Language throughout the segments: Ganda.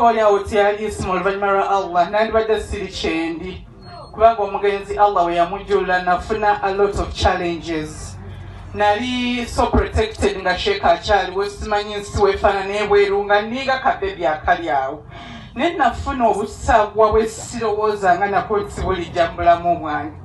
Oya otya Isma oluvanyuma Allah nandibadde siri kyendi kubanga omugenzi Allah we yamujjula nafuna a lot of challenges. Nali so protected nga sheka akyaliwo simanyi nsi weefaanana ebweru nga nniiga kabebi akali awo. Ne nafuna obusagwa bwe sirowooza nga napolisi bulijja mu bulamu bwange.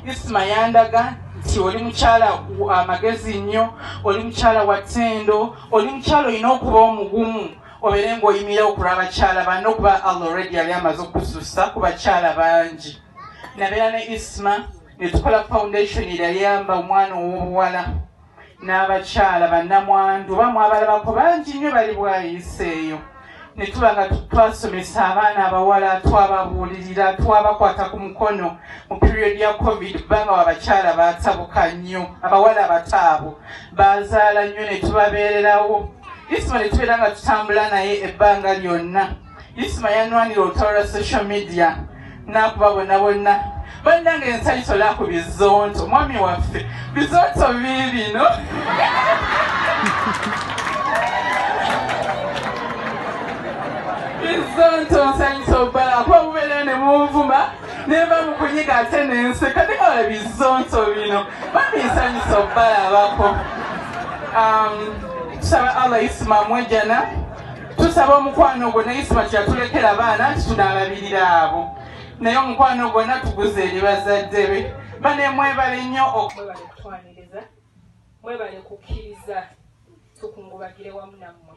Isma yandaga nti oli mukyala amagezi nnyo, oli mukyala wa ttendo, oli mukyala olina okuba omugumu. Obeere ng'oyimira okulwa abakyala banno kuba Allah already yali amaze okusussa ku bakyala bangi. Nabeera ne Isma ne tukola foundation eyayamba omwana ow'obuwala n'abakyala bannamwandu bamu abalabako bangi nnyo bali bwayiseeyo. Ne tuba nga twasomesa abaana abawala, twababuulirira, twabakwata ku mukono mu period ya COVID kubanga abakyala baatabuka nnyo, abawala abataabo baazaala nnyo ne tubabeererawo. Isma ne tubeera nga tutambula naye ebbanga lyonna. Isma yanwanira olutalo lwa social media n'akuba bonna bannange ensalisola ku bizonto mwami waffe bizonto biibino bizonto nsanyisa obbala kuba bubeera ne munvuma neva mu kunyiga ate nenseka tekawala bizonto bino mwami nsanyisa obbala abako. Tusaba Allah Isma mwejjana, tusaba omukwano gwonna Isma kyatulekera abaana nti tunaalabirira abo. Naye omukwano gwonna tuguze eri bazadde be. Bane mwebale nnyo mwebale kutwaniriza, mwebale kukkiriza tukungubagire wamu nammwe.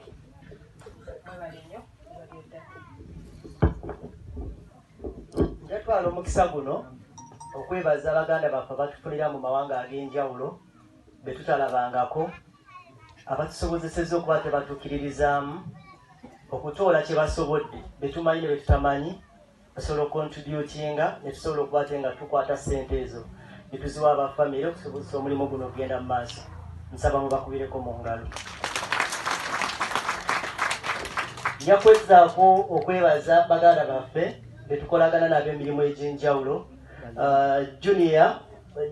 Mwebale nnyo. Njatwala omukisa guno okwebaza baganda baffe batufunira mu mawanga ag'enjawulo be tutalabangako, abatusobozesezza okuba tebatuukiririzaamu okutoola kye basobodde betumanyi ne betutamanyi basobola okontributinga ne tusobola okuba te nga tukwata ssente ezo ne tuziwa abafamire okusobozesa omulimu guno okugenda mu maaso. Nsaba mubakubireko mu ngalo. Nja kwezzaako okwebaza baganda baffe betukolagana nabo emirimu egy'enjawulo. Junior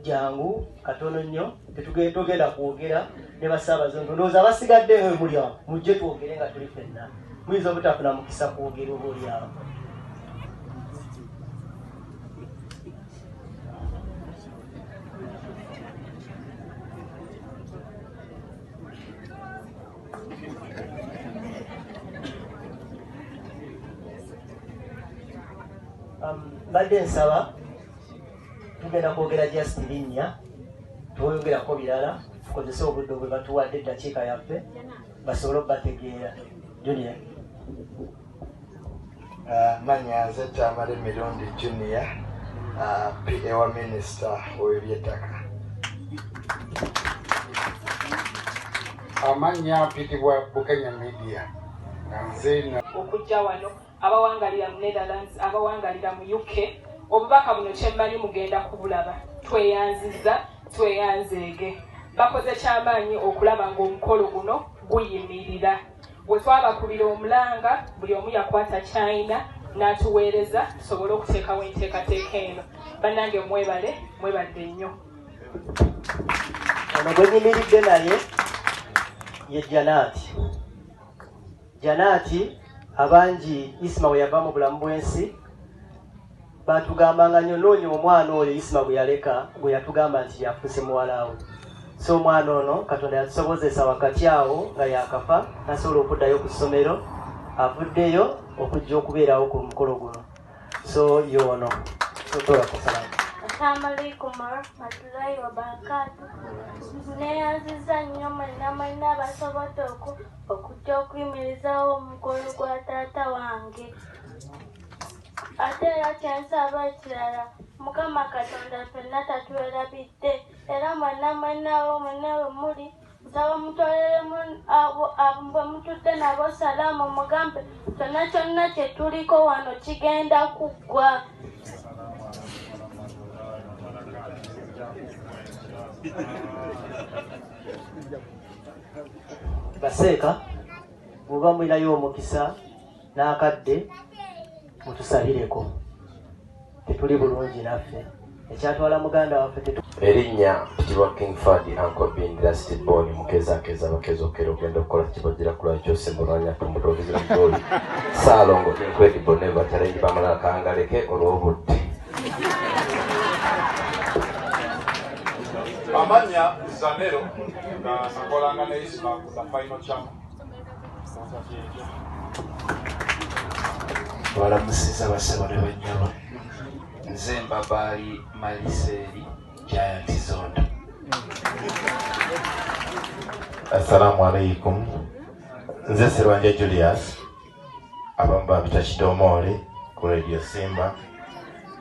jangu katono nnyo tetugenda kwogera ne basaabazondo ndowooza abasigadde ewe muli awo mujje twogere nga tuli ffenna, muyinza obutafuna mukisa kwogera oba oli awo. Mbadde nsaba tugenda kwogera just linnya, twoyogerako birala, tukozese obudde bwe batuwadde eddakiika yaffe basobole okubategeera. Junior. Manya nze Tamale Mirundi Junior, PA wa Minisita w'ebyettaka. Amanya mpitibwa Bukenya Media. Nze okujja wano abawangalira mu Netherlands, abawangalira mu UK, obubaka buno kyemmanyi mugenda kubulaba. Tweyanziza, tweyanzeege. Bakoze kyamaanyi okulaba ng'omukolo guno guyimirira. Bwe twabakubira omulanga, buli omu yakwata China n'atuweereza tusobole okuteekawo enteekateeka eno. Bannange mwebadde nnyo. Ono gwe nyimiridde naye ye Janaati. Janaati abangi Isma bwe yava mu bulamu bw'ensi batugambanga nnyo noonya omwana oyo Isma bwe yaleka bwe yatugamba nti yafuuse muwala we. So omwana ono Katonda yatusobozesa wakati awo nga yakafa nasobola okuddayo ku ssomero, avuddeyo okujja okubeerawo ku mukolo guno. So y'ono sotola kusalamu. Assalamu alaikum warahmatullahi wabarakatuh. Neyanziza nnyo mwenna basobodde okujja okuyimirizawo omukolo gwa taata wange. Ate era kyensaba ekirala, Mukama Katonda ffenna tatuwerabidde era mwenna we muli nsaba mutoleremu bwe mutudde nabo salaamu mugambe kyonna kye tuliko wano kigenda kuggwa. Baseeka bw'oba mulinayo omukisa n'akadde mutusabireko, tetuli bulungi naffe. ekyatwala muganda waffe erinnya pitibwa King Fadi Uncle Bin Lasted Born mukezaakeza bakezokera ogenda okukola kibagira kula kyose mulwanya tumutogezera mudoli Salongo incredible never challenge bamala kangaleke olw'obudde Amanya Zanero na Sakolanga na Isma za final champ. Wala musiza basaba ne banyaba. Nze Mbabali Maliseri Giant Zondo. Assalamu alaikum. Nze Sirwanje Julius. Abamba bita Kidomole ku Radio Simba.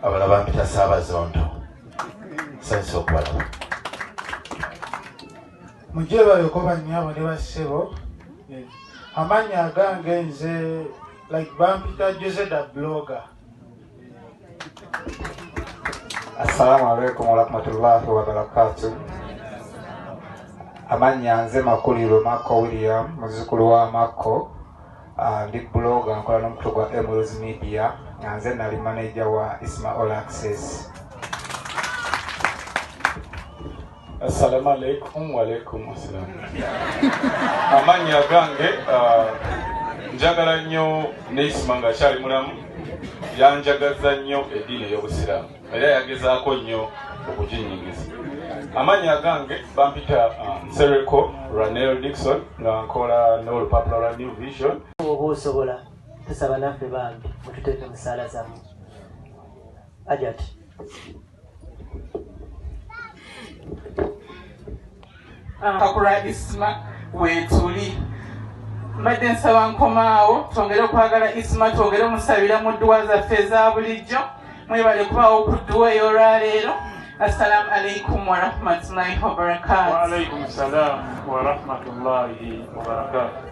Abalaba bita Saba Zondo. Sanso kwala. Mujeba yokoba nyabo ne basebo. Amanya agange nze like bampita Jose da blogger. Assalamu alaikum warahmatullahi wabarakatuh. Amanya nze Makuliro Mako William muzukulu wa Mako ndi blogger nkola n'omukutu gwa Emeralds Media nze nali manager wa Isma Olaxess. Assalamu alaikum wa alaikum assalam. Amanya gange njagala nnyo Isma nga kyali mulamu yanjagaza nnyo eddiini ey'Obusiraamu era yagezaako nnyo okuginyingiza. Amanya gange bampita Nsereko Ranel Dixon nga nkola n'olupapula lwa New Vision. oba osobola tusaba naffe bambi mututeeke mu ssaala zammwe. Hajat. Kakula Isma wetuli mbadde nsaba nkomaawo twongere okwagala Isma twongere omusabira mu dduwa zaffe eza bulijjo mwebale kubaawo ku dduwa ey'olwaleero. Assalamu alaikum wa rahmatullahi wa barakatuh. Wa alaikum salam wa rahmatullahi wa barakatuh.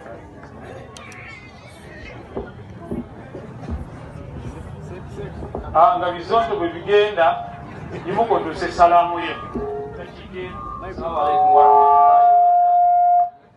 Nga bizondo bwe bigenda nimukodose salaamu ye. Assalamu alaikum wa rahmatullahi